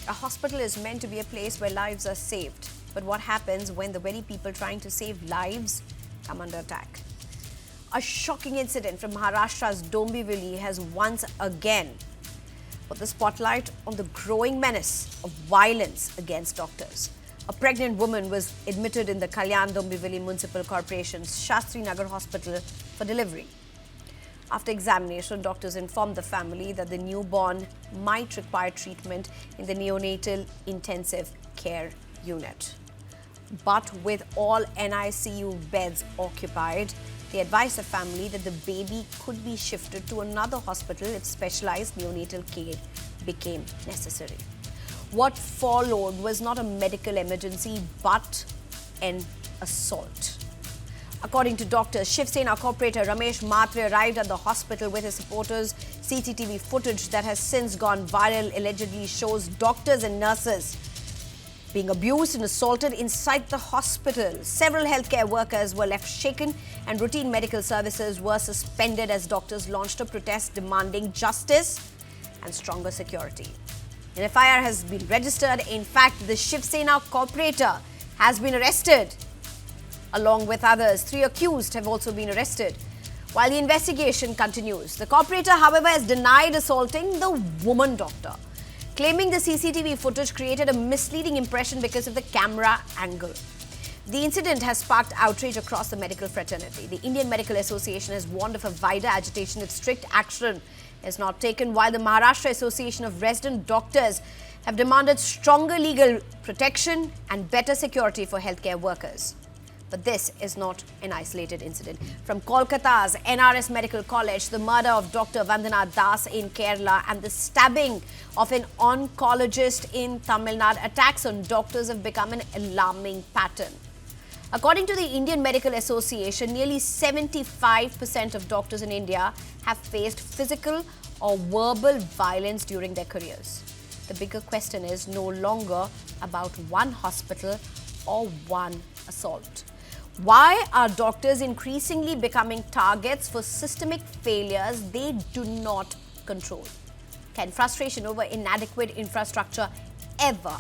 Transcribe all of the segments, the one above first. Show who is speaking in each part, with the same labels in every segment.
Speaker 1: A hospital is meant to be a place where lives are saved. But what happens when the very people trying to save lives come under attack? A shocking incident from Maharashtra's Dombivli has once again put the spotlight on the growing menace of violence against doctors. A pregnant woman was admitted in the Dombivli Municipal Corporation's Shastri Nagar hospital for delivery. After examination, doctors informed the family that the newborn might require treatment in the neonatal intensive care unit. But with all NICU beds occupied, they advised the family that the baby could be shifted to another hospital if specialized neonatal care became necessary. What followed was not a medical emergency but an assault. According to doctors, Shiv Sena corporator Ramesh Matre arrived at the hospital with his supporters. CCTV footage that has since gone viral allegedly shows doctors and nurses being abused and assaulted inside the hospital. Several healthcare workers were left shaken and routine medical services were suspended as doctors launched a protest demanding justice and stronger security. An FIR has been registered. In fact, the Shiv Sena corporator has been arrested. Along with others, 3 accused have also been arrested. While the investigation continues, the corporator, however, has denied assaulting the woman doctor, claiming the CCTV footage created a misleading impression because of the camera angle. The incident has sparked outrage across the medical fraternity. The Indian Medical Association has warned of a wider agitation if strict action is not taken, while the Maharashtra Association of Resident Doctors have demanded stronger legal protection and better security for healthcare workers. But this is not an isolated incident. From Kolkata's NRS Medical College, the murder of Dr. Vandana Das in Kerala and the stabbing of an oncologist in Tamil Nadu, attacks on doctors have become an alarming pattern. According to the Indian Medical Association, nearly 75% of doctors in India have faced physical or verbal violence during their careers. The bigger question is no longer about one hospital or one assault. Why are doctors increasingly becoming targets for systemic failures they do not control? Can frustration over inadequate infrastructure ever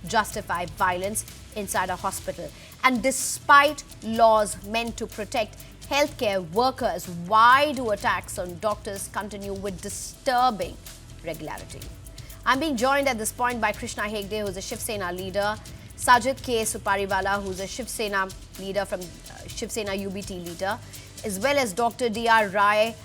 Speaker 1: justify violence inside a hospital? And despite laws meant to protect healthcare workers, why do attacks on doctors continue with disturbing regularity? I'm being joined at this point by Krishna Hegde, who's a Shiv Sena leader, Sajid K. Supariwala, who's a Shiv Sena leader from Shiv Sena UBT leader, as well as Dr. D.R. Rai,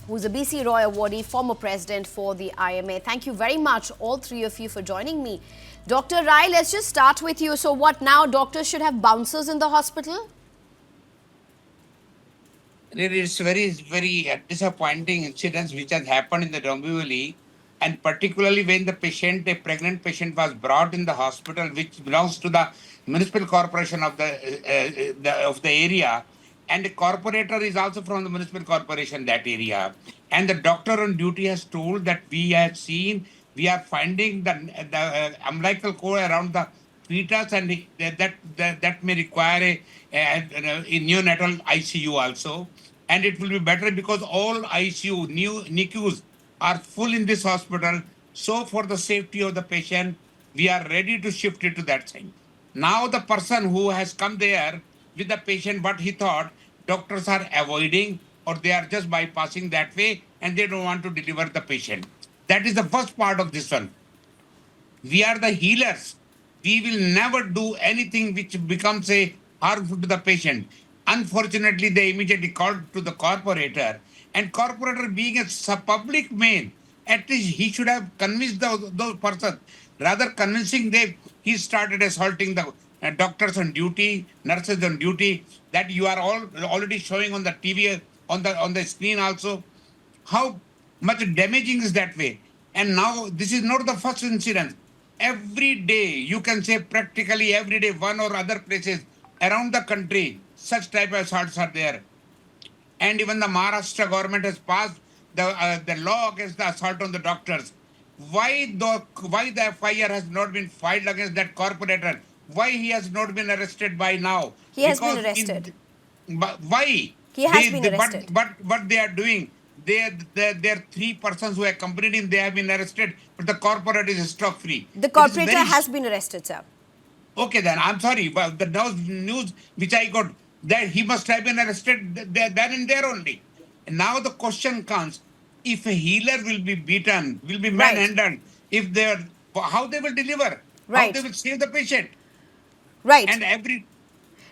Speaker 1: who's a BC Roy awardee, former president for the IMA. Thank you very much, all three of you, for joining me. Dr. Rai, let's just start with you. So what now? Doctors should have bouncers in the hospital?
Speaker 2: It is very disappointing incidents which has happened in the Dombivli, and particularly when the patient, a pregnant patient, was brought in the hospital, which belongs to the municipal corporation of the area, and the corporator is also from the municipal corporation that area, and the doctor on duty has told that we are finding the umbilical cord around the fetus, and that may require a neonatal ICU also. And it will be better because all ICU, new NICUs are full in this hospital. So for the safety of the patient, we are ready to shift it to that side. Now the person who has come there with the patient, what he thought, doctors are avoiding or they are just bypassing that way and they don't want to deliver the patient. That is the first part of this one. We are the healers. We will never do anything which becomes a harmful to the patient. Unfortunately, they immediately called to the corporator, and corporator being a public man, at least he should have convinced those persons. Rather convincing them, he started assaulting the doctors on duty, nurses on duty, that you are all already showing on the TV, on the screen also. How much damaging is that way? And now this is not the first incident. Every day, you can say practically every day, one or other places around the country, such type of assaults are there. And even the Maharashtra government has passed the law against the assault on the doctors. Why the FIR has not been filed against that corporator? Why he has not been arrested by now?
Speaker 1: He has been arrested.
Speaker 2: Why?
Speaker 1: He has been arrested.
Speaker 2: But what they are doing, there are three persons who accompanied him. They have been arrested, but the corporator is stock free.
Speaker 1: The
Speaker 2: It is
Speaker 1: corporator has been arrested, sir.
Speaker 2: okay. Then I'm sorry, but the news which I got, that he must have been arrested then and there only. And now the question comes: if a healer will be beaten, will be
Speaker 1: Right.
Speaker 2: manhandled, if they're how they will deliver, how they
Speaker 1: Right.
Speaker 2: will save the patient,
Speaker 1: Right.
Speaker 2: and every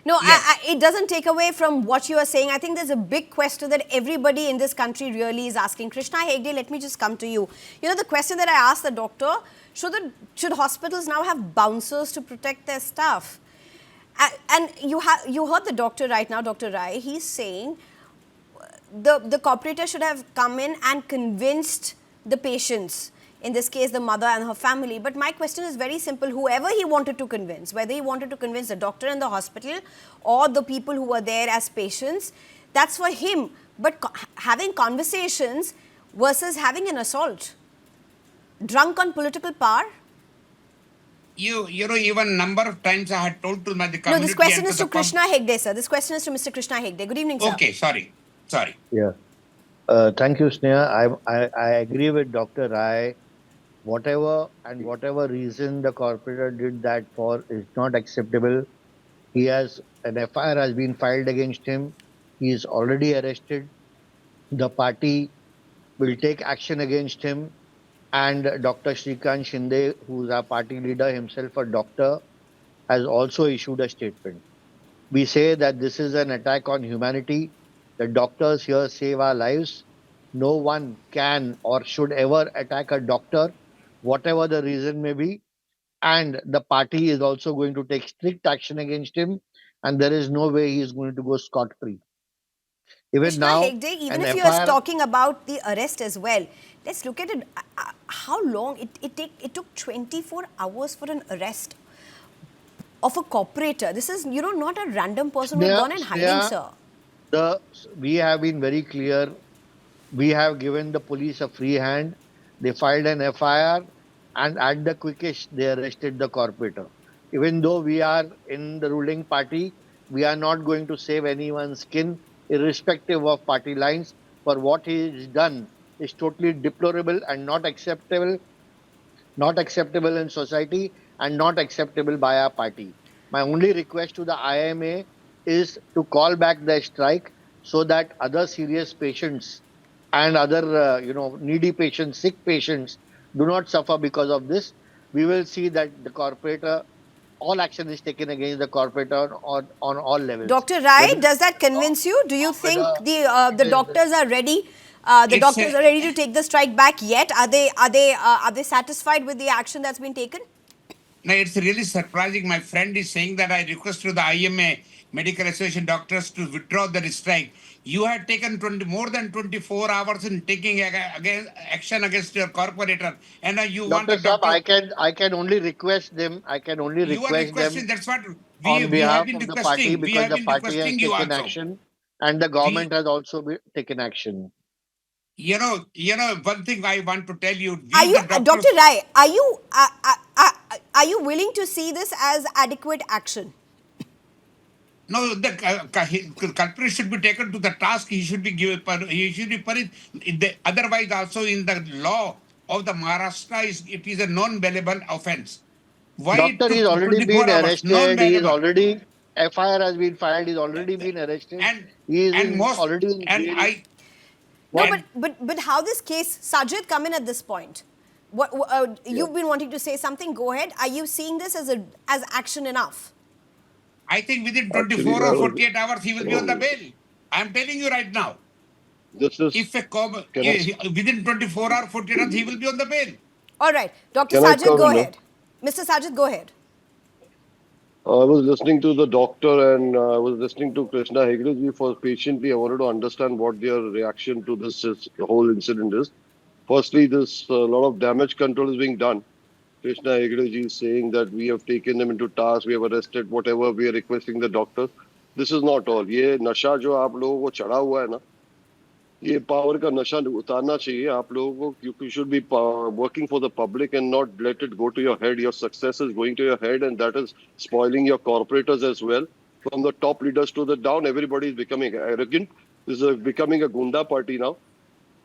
Speaker 1: No,
Speaker 2: yes.
Speaker 1: it doesn't take away from what you are saying. I think there's a big question that everybody in this country really is asking. Krishna Hegde, let me just come to you. You know, the question that I asked the doctor, should hospitals now have bouncers to protect their staff? And you heard the doctor right now, Dr. Rai, he's saying the corporator should have come in and convinced the patients, in this case the mother and her family. But my question is very simple: whoever he wanted to convince, whether he wanted to convince the doctor in the hospital or the people who were there as patients, that's for him. But having conversations versus having an assault, drunk on political power.
Speaker 2: You know, even number of times I had told to my the
Speaker 1: No,
Speaker 2: community
Speaker 1: this question
Speaker 2: and
Speaker 1: is to Krishna Hegde, sir. This question is to Mr. Krishna Hegde. Good evening, sir.
Speaker 2: okay, sorry.
Speaker 3: Yeah. Thank you, Sneha. I agree with Dr. Rai. Whatever reason the corporator did that for is not acceptable. He has an FIR has been filed against him. He is already arrested. The party will take action against him. And Dr. Shrikant Shinde, who is our party leader, himself a doctor, has also issued a statement. We say that this is an attack on humanity. The doctors here save our lives. No one can or should ever attack a doctor, whatever the reason may be. And the party is also going to take strict action against him. And there is no way he is going to go scot free. Even
Speaker 1: Krishna
Speaker 3: now,
Speaker 1: Hegde, even
Speaker 3: an
Speaker 1: if you are
Speaker 3: FIR.
Speaker 1: talking about the arrest as well, let's look at it. How long it took 24 hours for an arrest of a corporator. This is, not a random person who had gone in hiding,
Speaker 3: Sneha,
Speaker 1: sir.
Speaker 3: we have been very clear. We have given the police a free hand. They filed an FIR, and at the quickest, they arrested the corporator. Even though we are in the ruling party, we are not going to save anyone's skin, irrespective of party lines. For what he has done is totally deplorable and not acceptable in society, and not acceptable by our party. My only request to the IMA is to call back the strike so that other serious patients and other needy patients, sick patients do not suffer because of this. We will see that the corporator, all action is taken against the corporator on all levels.
Speaker 1: Dr. Rai,
Speaker 3: Whether
Speaker 1: does that convince you? Do you
Speaker 3: or
Speaker 1: think
Speaker 3: whether
Speaker 1: the
Speaker 3: it is
Speaker 1: doctors are ready? The
Speaker 2: It's
Speaker 1: doctors
Speaker 2: a
Speaker 1: are ready to take the strike back yet? Are they satisfied with the action that's been taken?
Speaker 2: now it's really surprising. My friend is saying that I requested the IMA Medical Association doctors to withdraw the strike. You had taken more than 24 hours in taking action against your corporator, and now you want
Speaker 3: Dr.
Speaker 2: the
Speaker 3: Saab,
Speaker 2: doctor.
Speaker 3: I can only request them. I can only
Speaker 2: You are
Speaker 3: request them
Speaker 2: requesting. That's what
Speaker 3: on
Speaker 2: we have
Speaker 3: behalf
Speaker 2: been
Speaker 3: of the party,
Speaker 2: requesting. We
Speaker 3: because
Speaker 2: have
Speaker 3: the
Speaker 2: been
Speaker 3: party has
Speaker 2: requesting you
Speaker 3: taken
Speaker 2: also.
Speaker 3: action and the
Speaker 2: We,
Speaker 3: government has also taken action.
Speaker 2: one thing I want to tell you.
Speaker 1: Are
Speaker 2: We
Speaker 1: you,
Speaker 2: the
Speaker 1: Dr.
Speaker 2: doctors.
Speaker 1: Rai? Are you willing to see this as adequate action?
Speaker 2: No, the culprit should be taken to the task. He should be given. He should be punished. Otherwise, also in the law of the Maharashtra, it is a non-bailable offence. Why it
Speaker 3: Doctor is
Speaker 2: took
Speaker 3: already
Speaker 2: 24
Speaker 3: been
Speaker 2: hours?
Speaker 3: arrested. He is
Speaker 2: Non-bailable.
Speaker 3: already FIR has been filed. He's already been arrested.
Speaker 2: And
Speaker 3: He is
Speaker 2: and most
Speaker 3: already in
Speaker 2: and
Speaker 3: jail.
Speaker 2: I
Speaker 1: No,
Speaker 3: What
Speaker 2: and
Speaker 1: but how this case, Sajid, come in at this point? You've been wanting to say something. Go ahead. Are you seeing this as action enough?
Speaker 2: I think within
Speaker 4: Actually,
Speaker 2: 24
Speaker 4: I
Speaker 2: or
Speaker 4: was
Speaker 2: 48 hours he will be on the bail. I am telling you right now.
Speaker 4: this is
Speaker 2: If
Speaker 4: can I
Speaker 2: within 24 or 48 hours he will be on the bail.
Speaker 1: All right, Dr.
Speaker 4: can I
Speaker 1: Sajid,
Speaker 4: come
Speaker 1: go
Speaker 4: in? No?
Speaker 1: ahead. Mr. Sajid, go ahead.
Speaker 4: I was listening to the doctor and I was listening to Krishna Hegdeji for patiently. I wanted to understand what their reaction to this the whole incident is. Firstly, this lot of damage control is being done. Krishna Hegdeji is saying that we have taken them into task, we have arrested whatever we are requesting the doctor. This is not all. ये नशा जो आप लोगों को चढ़ा हुआ है ना, ये पावर का नशा उतारना चाहिए आप लोगों को. You should be working for the public and not let it go to your head. Your success is going to your head, and that is spoiling your corporators as well. From the top leaders to the down, everybody is becoming arrogant. This is becoming a gunda party now.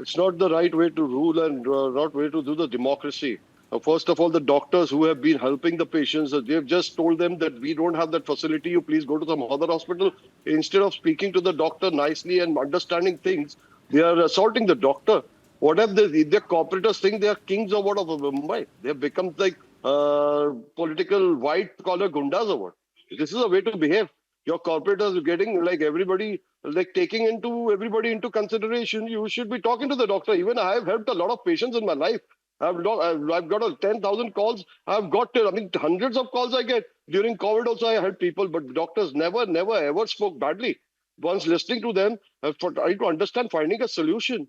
Speaker 4: It's not the right way to rule and not way to do the democracy. First of all, the doctors who have been helping the patients, they've just told them that we don't have that facility. You please go to some other hospital. Instead of speaking to the doctor nicely and understanding things, they are assaulting the doctor. What have the corporators think they are kings or what of Mumbai? They have become like political white collar gundas or what? This is a way to behave. Your corporators are getting like everybody, like taking into everybody into consideration. You should be talking to the doctor. Even I have helped a lot of patients in my life. I've got 10,000 calls. I've got, I mean, hundreds of calls I get. During COVID also I helped people, but doctors never, ever spoke badly. Once listening to them, trying to understand, finding a solution.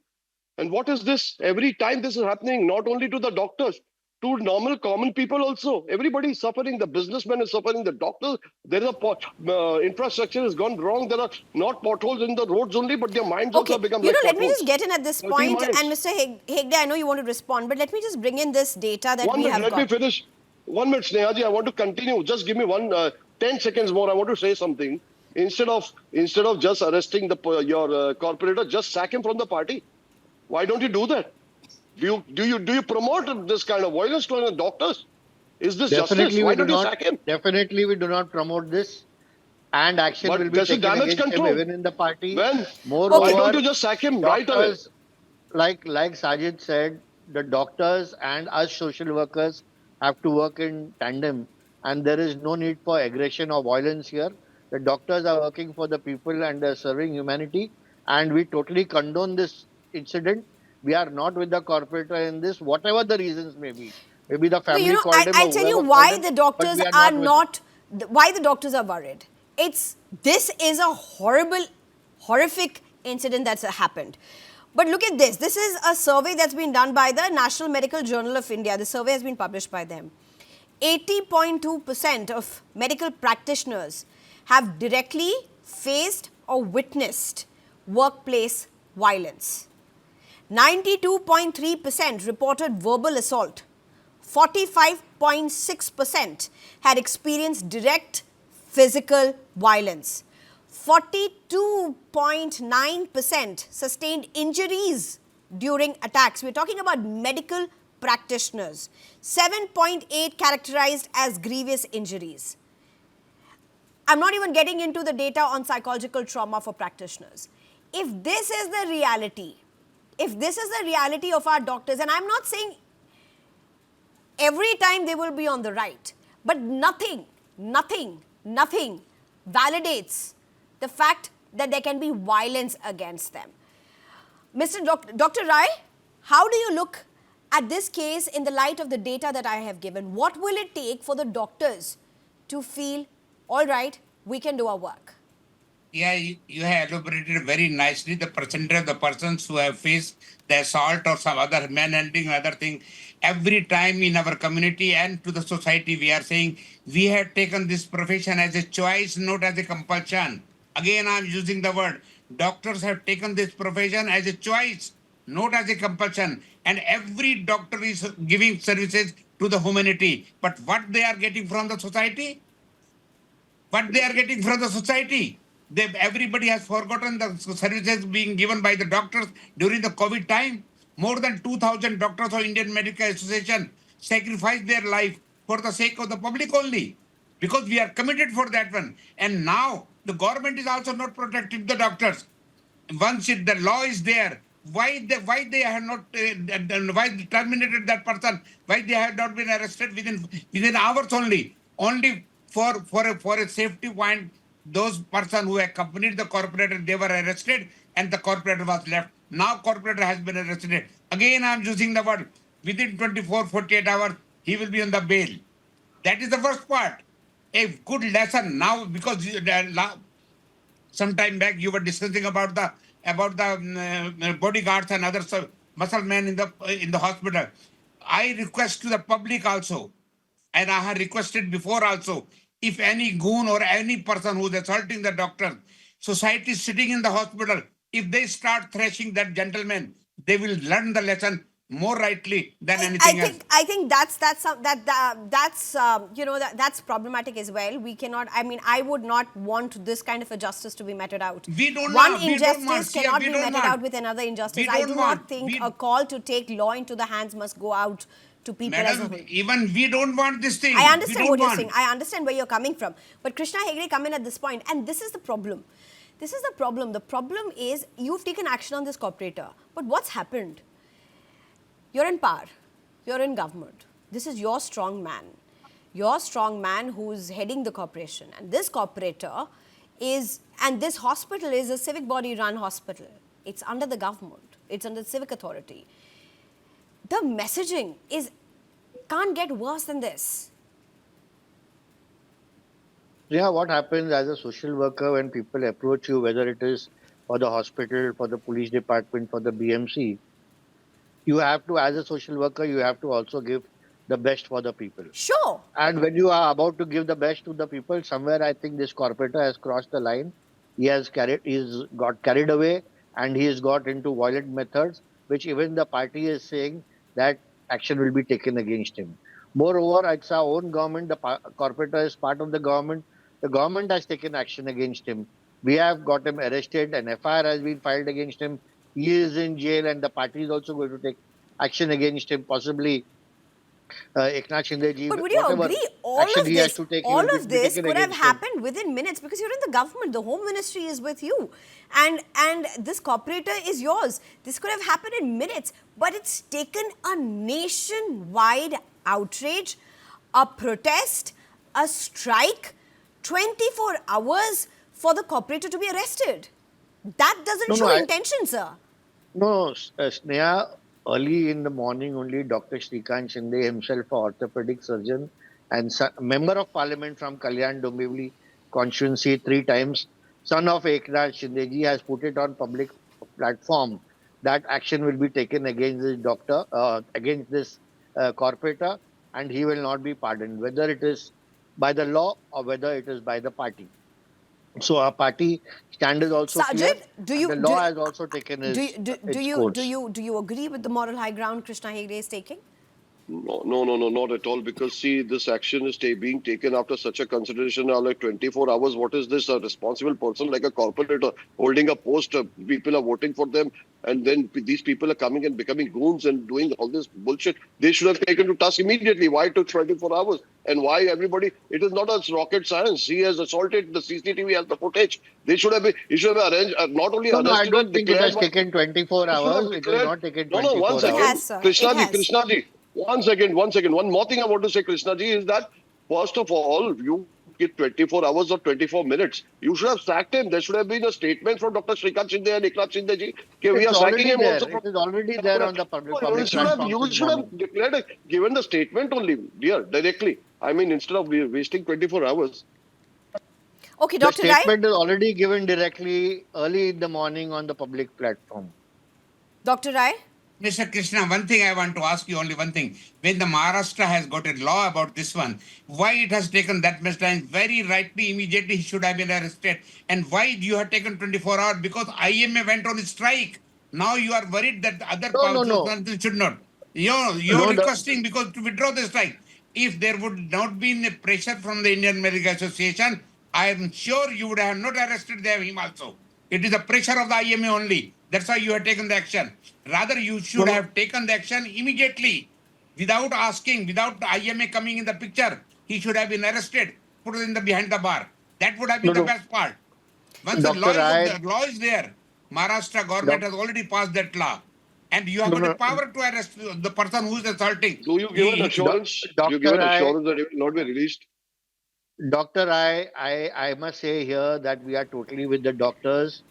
Speaker 4: And what is this? Every time this is happening, not only to the doctors, to normal common people also. Everybody is suffering. The businessman is suffering. The doctors, there is infrastructure has gone wrong. There are not potholes in the roads only, but their minds also
Speaker 1: Okay,
Speaker 4: have become
Speaker 1: you
Speaker 4: like
Speaker 1: know, let
Speaker 4: potholes.
Speaker 1: me just get in at this
Speaker 4: Dirty
Speaker 1: point,
Speaker 4: minds.
Speaker 1: and Mr. Hegde, I know you want to respond, but let me just bring in this data that
Speaker 4: 1
Speaker 1: we
Speaker 4: minute,
Speaker 1: have
Speaker 4: let
Speaker 1: got.
Speaker 4: me finish. 1 minute, Snehaji. I want to continue. Just give me 10 seconds more. I want to say something. Instead of just arresting your corporator, just sack him from the party. Why don't you do that? Do you promote this kind of violence to the doctors? Is this justice?
Speaker 3: Definitely,
Speaker 4: Why
Speaker 3: we do
Speaker 4: don't you
Speaker 3: not.
Speaker 4: sack him?
Speaker 3: Definitely, we do not promote this, and action will
Speaker 4: But
Speaker 3: be
Speaker 4: there's a
Speaker 3: taken
Speaker 4: damage
Speaker 3: against him
Speaker 4: control.
Speaker 3: even in the party.
Speaker 4: When? Why
Speaker 1: Okay.
Speaker 4: don't
Speaker 3: Moreover,
Speaker 4: you just sack him right away?
Speaker 3: doctors, like Sajid said, the doctors and us social workers have to work in tandem, and there is no need for aggression or violence here. The doctors are working for the people and they're serving humanity, and we totally condone this incident. We are not with the corporator in this, whatever the reasons may be. Maybe the
Speaker 1: Okay, you
Speaker 3: family
Speaker 1: know,
Speaker 3: called him
Speaker 1: I
Speaker 3: or
Speaker 1: tell you
Speaker 3: whoever called
Speaker 1: why
Speaker 3: him,
Speaker 1: the
Speaker 3: but
Speaker 1: doctors
Speaker 3: we are
Speaker 1: are
Speaker 3: not with him.
Speaker 1: not, why the doctors are worried. This is a horrific incident that's happened. But look at this. This is a survey that's been done by the National Medical Journal of India. The survey has been published by them. 80.2% of medical practitioners have directly faced or witnessed workplace violence. 92.3% reported verbal assault. 45.6% had experienced direct physical violence. 42.9% sustained injuries during attacks. We're talking about medical practitioners. 7.8 characterized as grievous injuries. I'm not even getting into the data on psychological trauma for practitioners. If this is the reality, of our doctors, and I'm not saying every time they will be on the right, but nothing validates the fact that there can be violence against them. Dr. Rai, how do you look at this case in the light of the data that I have given? What will it take for the doctors to feel, all right, we can do our work?
Speaker 2: Yeah, you have elaborated very nicely the percentage of the persons who have faced the assault or some other manhandling or other thing. Every time in our community and to the society, we are saying we have taken this profession as a choice, not as a compulsion. Again, I am using the word. Doctors have taken this profession as a choice, not as a compulsion. And every doctor is giving services to the humanity. But what they are getting from the society? What they are getting from the society? Everybody has forgotten the services being given by the doctors during the COVID time. More than 2,000 doctors of Indian Medical Association sacrificed their life for the sake of the public only, because we are committed for that one. And now the government is also not protecting the doctors. Once the law is there, why they have not why they terminated that person? Why they have not been arrested within hours only for a safety point? Those person who accompanied the corporator, they were arrested and the corporator was left. Now corporator has been arrested. Again, I am using the word, within 24-48 hours he will be on the bail. That is the first part. A good lesson now, because some time back you were discussing about the bodyguards and other muscle men in the hospital. I request to the public also, and I have requested before also, if any goon or any person who is assaulting the doctor, society sitting in the hospital, if they start thrashing that gentleman, they will learn the lesson more rightly than
Speaker 1: I
Speaker 2: anything else.
Speaker 1: think that's problematic as well. We cannot. I mean, I would not want this kind of a justice to be meted out.
Speaker 2: We don't
Speaker 1: One
Speaker 2: want. We don't want.
Speaker 1: injustice
Speaker 2: See,
Speaker 1: cannot
Speaker 2: we
Speaker 1: be
Speaker 2: don't
Speaker 1: meted
Speaker 2: want.
Speaker 1: out with another injustice.
Speaker 2: We
Speaker 1: I
Speaker 2: don't
Speaker 1: do
Speaker 2: want.
Speaker 1: not think
Speaker 2: We,
Speaker 1: a call to take law into the hands must go out to people as a
Speaker 2: Madam,
Speaker 1: whole.
Speaker 2: even we don't want this thing.
Speaker 1: I
Speaker 2: We
Speaker 1: understand
Speaker 2: don't
Speaker 1: what you're
Speaker 2: want.
Speaker 1: saying. I understand where you're coming from. But Krishna Hegde come in at this point, and this is the problem. This is the problem. The problem is you've taken action on this corporator. But what's happened? You're in power. You're in government. This is your strong man. Your strong man who's heading the corporation. And this corporator is, and this hospital is a civic body run hospital. It's under the government. It's under the civic authority. The messaging can't get worse than this.
Speaker 3: Yeah, what happens as a social worker when people approach you, whether it is for the hospital, for the police department, for the BMC, you have to, as a social worker, you have to also give the best for the people.
Speaker 1: Sure.
Speaker 3: And when you are about to give the best to the people, somewhere I think this corporator has crossed the line. He's got carried away, and he has got into violent methods, which even the party is saying that action will be taken against him. Moreover, it's our own government. The corporator is part of the government. The government has taken action against him. We have got him arrested. An FIR has been filed against him. He is in jail, and the party is also going to take action against him, possibly Eknath Shinde ji,
Speaker 1: But would you
Speaker 3: whatever
Speaker 1: agree all
Speaker 3: action
Speaker 1: of
Speaker 3: he has
Speaker 1: this,
Speaker 3: to take, he
Speaker 1: all
Speaker 3: will
Speaker 1: of
Speaker 3: be
Speaker 1: this
Speaker 3: taken
Speaker 1: could have
Speaker 3: against him.
Speaker 1: happened within minutes because you're in the government. The Home Ministry is with you, and this corporator is yours. This could have happened in minutes, but it's taken a nationwide outrage, a protest, a strike, 24 hours for the corporator to be arrested. That doesn't show intention, sir.
Speaker 3: No, Sneha, early in the morning only Dr. Shrikant Shinde himself, a orthopedic surgeon and member of parliament from Kalyan Dombivli constituency 3 times, son of Eknath Shinde ji, has put it on public platform that action will be taken against this doctor, against this corporator, and he will not be pardoned, whether it is by the law or whether it is by the party. So our party stand is also clear,
Speaker 1: Sajid,
Speaker 3: and the law has also taken its course.
Speaker 1: do you agree with the moral high ground Krishna Hegde is taking?
Speaker 4: No, not at all. Because see, this action is being taken after such a consideration of like 24 hours. What is this? A responsible person like a corporator holding a post, people are voting for them, and then these people are coming and becoming goons and doing all this bullshit. They should have taken to task immediately. Why took 24 hours? And why everybody? It is not a rocket science. He has assaulted, the CCTV has the footage. They should have been. He should have been arranged, not only arrested.
Speaker 3: No, I don't think it has taken 24 hours. It has not taken 24
Speaker 4: one second.
Speaker 3: hours.
Speaker 1: It has, sir.
Speaker 4: Krishna ji. One second. One more thing I want to say, Krishna ji, is that first of all, you get 24 hours or 24 minutes. You should have sacked him. There should have been a statement from Dr. Shrikant Shinde and Eknath Shinde ji. We are sacking him
Speaker 3: there.
Speaker 4: also.
Speaker 3: It is already there on the public
Speaker 4: platform. You should have declared, given the statement only, dear, directly. I mean, instead of wasting 24 hours.
Speaker 1: Okay,
Speaker 3: The
Speaker 1: Dr. Rai.
Speaker 3: statement is already given directly early in the morning on the public platform.
Speaker 1: Dr. Rai.
Speaker 2: Mr. Krishna, one thing I want to ask you, only one thing. When the Maharashtra has got a law about this one, why it has taken that much time? Very rightly, immediately he should have been arrested. And why you have taken 24 hours? Because IMA went on strike. Now you are worried that the other powers should not. You're requesting because to withdraw the strike. If there would not been a pressure from the Indian Medical Association, I am sure you would have not arrested him also. It is the pressure of the IMA only. That's why you have taken the action. Rather, you should have taken the action immediately, without asking, without the IMA coming in the picture. He should have been arrested, put in the behind the bar. That would have been the best part. Once the law is there, Maharashtra government has already passed that law, and you have got the power to arrest the person who is assaulting.
Speaker 4: Do you give an assurance? Do you give an assurance that it will not be released?
Speaker 3: Doctor, I must say here that we are totally with the doctors.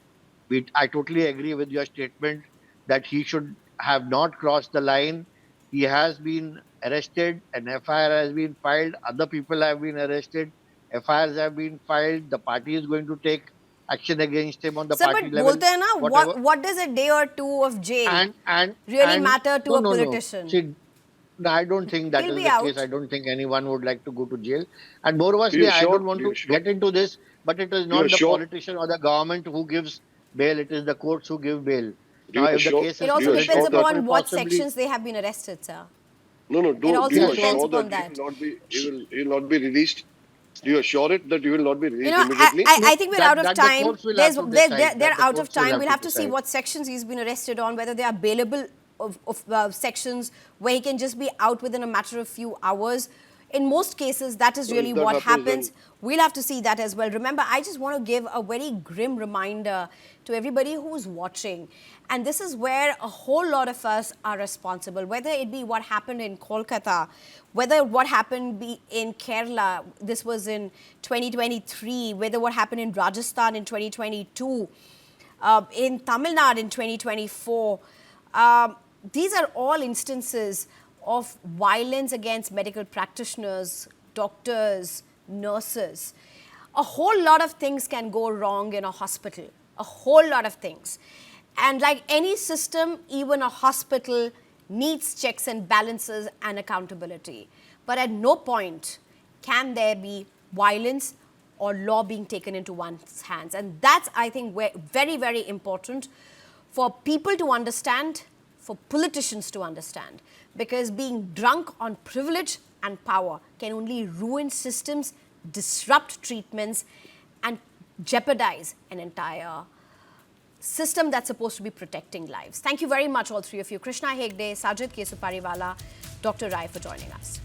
Speaker 3: I totally agree with your statement that he should have not crossed the line. He has been arrested, an FIR has been filed, other people have been arrested, FIRs have been filed, the party is going to take action against him on the party level.
Speaker 1: What does a day or two of jail really matter to a politician?
Speaker 3: See, I don't think that is the case. I don't think anyone would like to go to jail. And moreover, I don't want to get into this, but it is not the politician or the government who gives bail, it is the courts who give bail. Now, if the case
Speaker 1: It
Speaker 3: is
Speaker 1: also
Speaker 3: finished,
Speaker 1: depends
Speaker 3: it will
Speaker 1: upon what
Speaker 3: possibly-
Speaker 1: sections they have been arrested, sir.
Speaker 4: No, no.
Speaker 1: It also
Speaker 4: Do you
Speaker 1: depends
Speaker 4: assure
Speaker 1: upon
Speaker 4: that
Speaker 1: that.
Speaker 4: he will not be released? Do you assure it that he will not be
Speaker 1: You
Speaker 4: released
Speaker 1: know,
Speaker 4: immediately?
Speaker 1: I think we're
Speaker 3: that-
Speaker 1: out of
Speaker 3: that the
Speaker 1: time.
Speaker 3: courts will have to decide.
Speaker 1: They're
Speaker 3: That the
Speaker 1: out of
Speaker 3: courts will
Speaker 1: time.
Speaker 3: have
Speaker 1: We'll
Speaker 3: to
Speaker 1: have to see
Speaker 3: decide.
Speaker 1: what sections he's been arrested on, whether they are bailable of sections where he can just be out within a matter of few hours. In most cases, that is
Speaker 4: So
Speaker 1: really
Speaker 4: if that
Speaker 1: what
Speaker 4: happens, then-
Speaker 1: happens. We'll have to see that as well. Remember, I just want to give a very grim reminder to everybody who's watching. And this is where a whole lot of us are responsible, whether it be what happened in Kolkata, whether what happened be in Kerala, this was in 2023, whether what happened in Rajasthan in 2022, in Tamil Nadu in 2024. These are all instances of violence against medical practitioners, doctors, nurses. A whole lot of things can go wrong in a hospital, a whole lot of things. And like any system, even a hospital needs checks and balances and accountability. But at no point can there be violence or law being taken into one's hands. And that's, I think, very, very important for people to understand, for politicians to understand. Because being drunk on privilege and power can only ruin systems, disrupt treatments, and jeopardize an entire system that's supposed to be protecting lives. Thank you very much, all three of you. Krishna Hegde, Sajid Kesupariwala, Dr. Rai, for joining us.